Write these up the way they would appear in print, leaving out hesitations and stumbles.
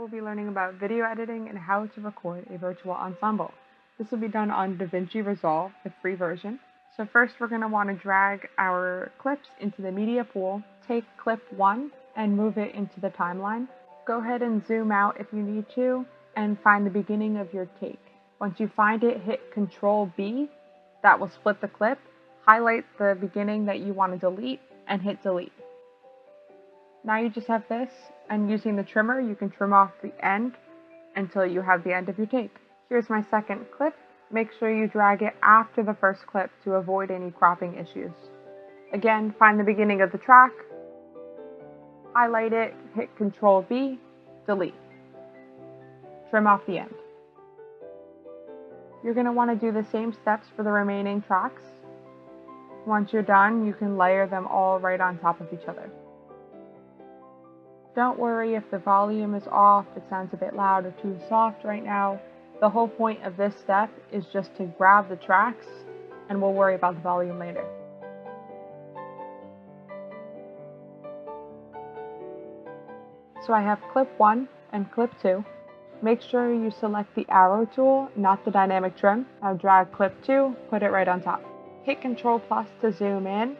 we'll be learning about video editing and how to record a virtual ensemble. This will be done on DaVinci Resolve, the free version. So first we're going to want to drag our clips into the media pool, take clip 1 and move it into the timeline. Go ahead and zoom out if you need to and find the beginning of your take. Once you find it, hit Control B. That will split the clip. Highlight the beginning that you want to delete and hit delete. Now you just have this, and using the trimmer you can trim off the end until you have the end of your take. Here's my second clip. Make sure you drag it after the first clip to avoid any cropping issues. Again, find the beginning of the track, highlight it, hit Control B, delete. Trim off the end. You're going to want to do the same steps for the remaining tracks. Once you're done, you can layer them all right on top of each other. Don't worry if the volume is off, it sounds a bit loud or too soft right now. The whole point of this step is just to grab the tracks, and we'll worry about the volume later. So I have clip 1 and clip 2. Make sure you select the arrow tool, not the dynamic trim. Now drag clip 2, put it right on top. Hit Control+ to zoom in.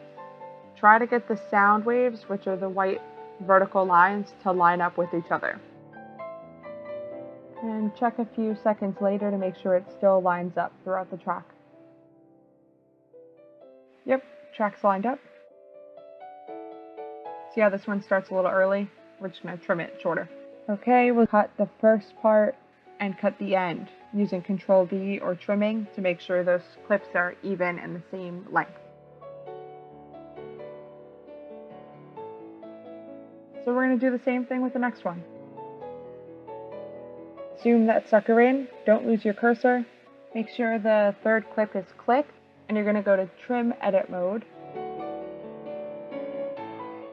Try to get the sound waves, which are the white vertical lines, to line up with each other. And check a few seconds later to make sure it still lines up throughout the track. Yep, track's lined up. See how this one starts a little early? We're just going to trim it shorter. Okay, we'll cut the first part and cut the end using Control B or trimming to make sure those clips are even and the same length. So we're going to do the same thing with the next one. Zoom that sucker in, don't lose your cursor. Make sure the third clip is clicked, and you're going to go to Trim Edit Mode.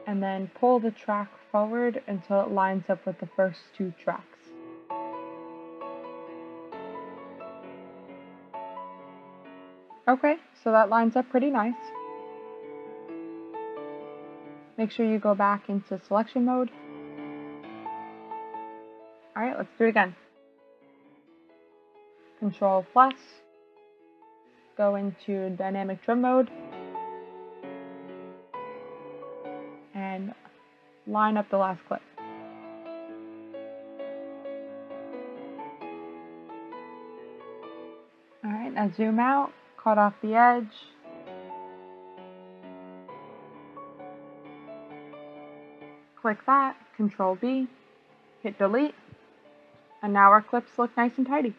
And then pull the track forward until it lines up with the first two tracks. Okay, so that lines up pretty nice. Make sure you go back into selection mode. Alright, let's do it again. Control+, go into dynamic trim mode, and line up the last clip. Alright, now zoom out, cut off the edge. Click that, Control B, hit delete, and now our clips look nice and tidy.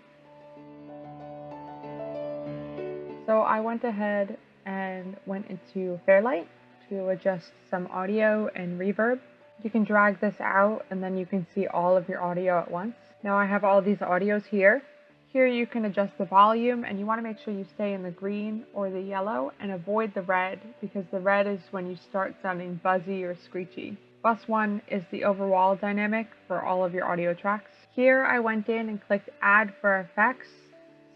So I went ahead and went into Fairlight to adjust some audio and reverb. You can drag this out and then you can see all of your audio at once. Now I have all these audios here. Here you can adjust the volume, and you want to make sure you stay in the green or the yellow and avoid the red, because the red is when you start sounding buzzy or screechy. Bus 1 is the overall dynamic for all of your audio tracks. Here I went in and clicked Add for Effects,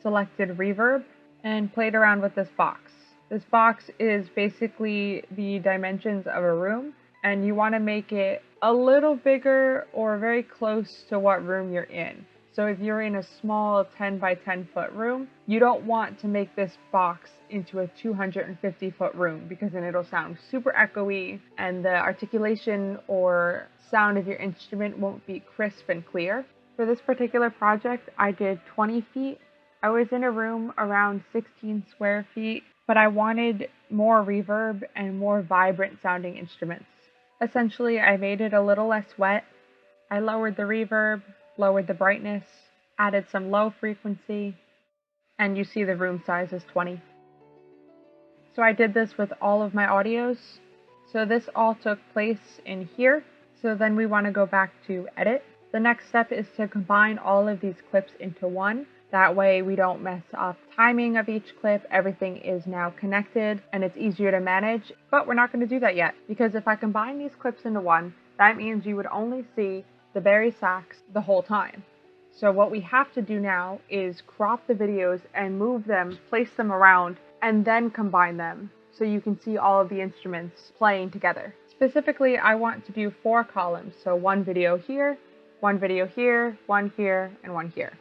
selected Reverb, and played around with this box. This box is basically the dimensions of a room, and you want to make it a little bigger or very close to what room you're in. So if you're in a small 10 by 10 foot room, you don't want to make this box into a 250 foot room, because then it'll sound super echoey and the articulation or sound of your instrument won't be crisp and clear. For this particular project, I did 20 feet. I was in a room around 16 square feet, but I wanted more reverb and more vibrant sounding instruments. Essentially, I made it a little less wet. I lowered the reverb, lowered the brightness, added some low frequency, and you see the room size is 20. So I did this with all of my audios. So this all took place in here. So then we want to go back to edit. The next step is to combine all of these clips into one. That way we don't mess up timing of each clip. Everything is now connected and it's easier to manage, but we're not going to do that yet, because if I combine these clips into one, that means you would only see the bari sax the whole time. So what we have to do now is crop the videos and move them, place them around, and then combine them so you can see all of the instruments playing together. Specifically, I want to do 4 columns, so 1 video here, one video here, and one here.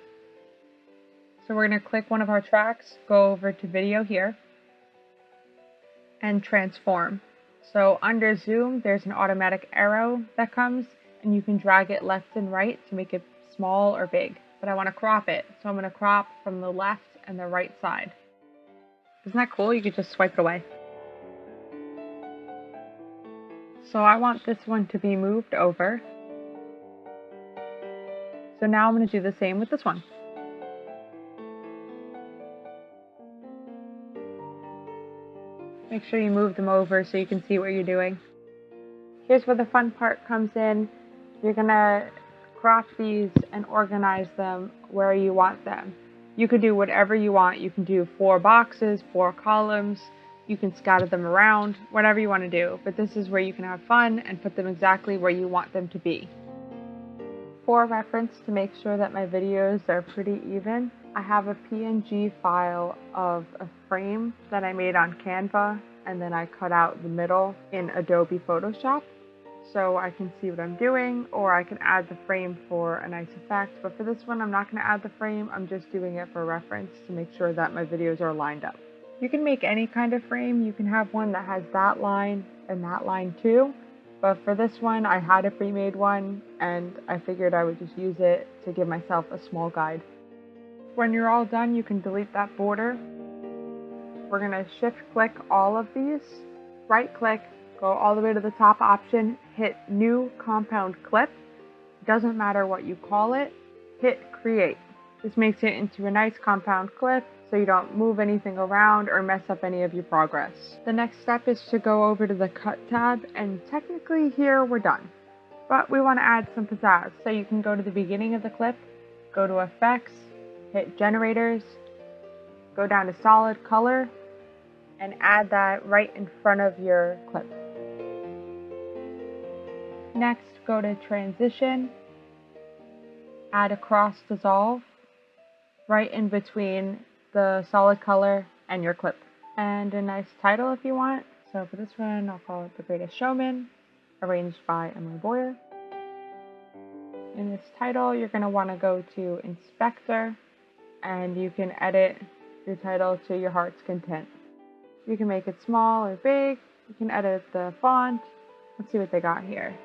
So we're going to click one of our tracks, go over to video here, and transform. So under zoom, there's an automatic arrow that comes, and you can drag it left and right to make it small or big. But I want to crop it, so I'm going to crop from the left and the right side. Isn't that cool? You could just swipe it away. So I want this one to be moved over. So now I'm going to do the same with this one. Make sure you move them over so you can see what you're doing. Here's where the fun part comes in. You're going to crop these and organize them where you want them. You could do whatever you want. You can do 4 boxes, 4 columns. You can scatter them around, whatever you want to do. But this is where you can have fun and put them exactly where you want them to be. For reference, to make sure that my videos are pretty even, I have a PNG file of a frame that I made on Canva, and then I cut out the middle in Adobe Photoshop so I can see what I'm doing, or I can add the frame for a nice effect. But for this one, I'm not going to add the frame. I'm just doing it for reference to make sure that my videos are lined up. You can make any kind of frame. You can have one that has that line and that line too. But for this one, I had a pre-made one, and I figured I would just use it to give myself a small guide. When you're all done, you can delete that border. We're going to shift-click all of these, right-click, go all the way to the top option, hit New Compound Clip. Doesn't matter what you call it, hit Create. This makes it into a nice compound clip so you don't move anything around or mess up any of your progress. The next step is to go over to the Cut tab, and technically here we're done. But we want to add some pizzazz, so you can go to the beginning of the clip, go to Effects, hit Generators, go down to Solid Color, and add that right in front of your clip. Next, go to Transition, add a cross dissolve right in between the solid color and your clip. And a nice title if you want. So for this one, I'll call it The Greatest Showman, arranged by Emily Boyer. In this title, you're going to want to go to Inspector, and you can edit your title to your heart's content. You can make it small or big. You can edit the font. Let's see what they got here.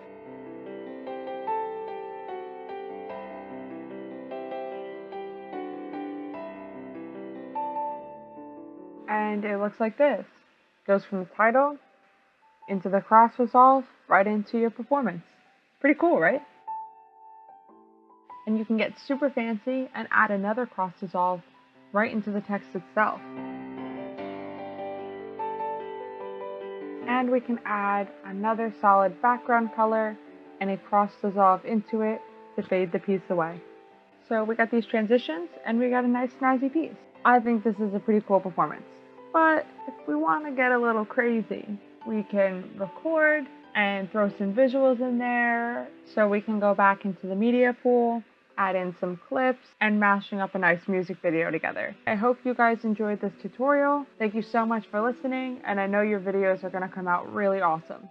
And it looks like this. Goes from the title into the cross resolve right into your performance. Pretty cool, right? And you can get super fancy and add another cross dissolve right into the text itself. And we can add another solid background color and a cross dissolve into it to fade the piece away. So we got these transitions and we got a nice snazzy piece. I think this is a pretty cool performance. But if we want to get a little crazy, we can record and throw some visuals in there, so we can go back into the media pool, add in some clips, and mashing up a nice music video together. I hope you guys enjoyed this tutorial. Thank you so much for listening, and I know your videos are going to come out really awesome.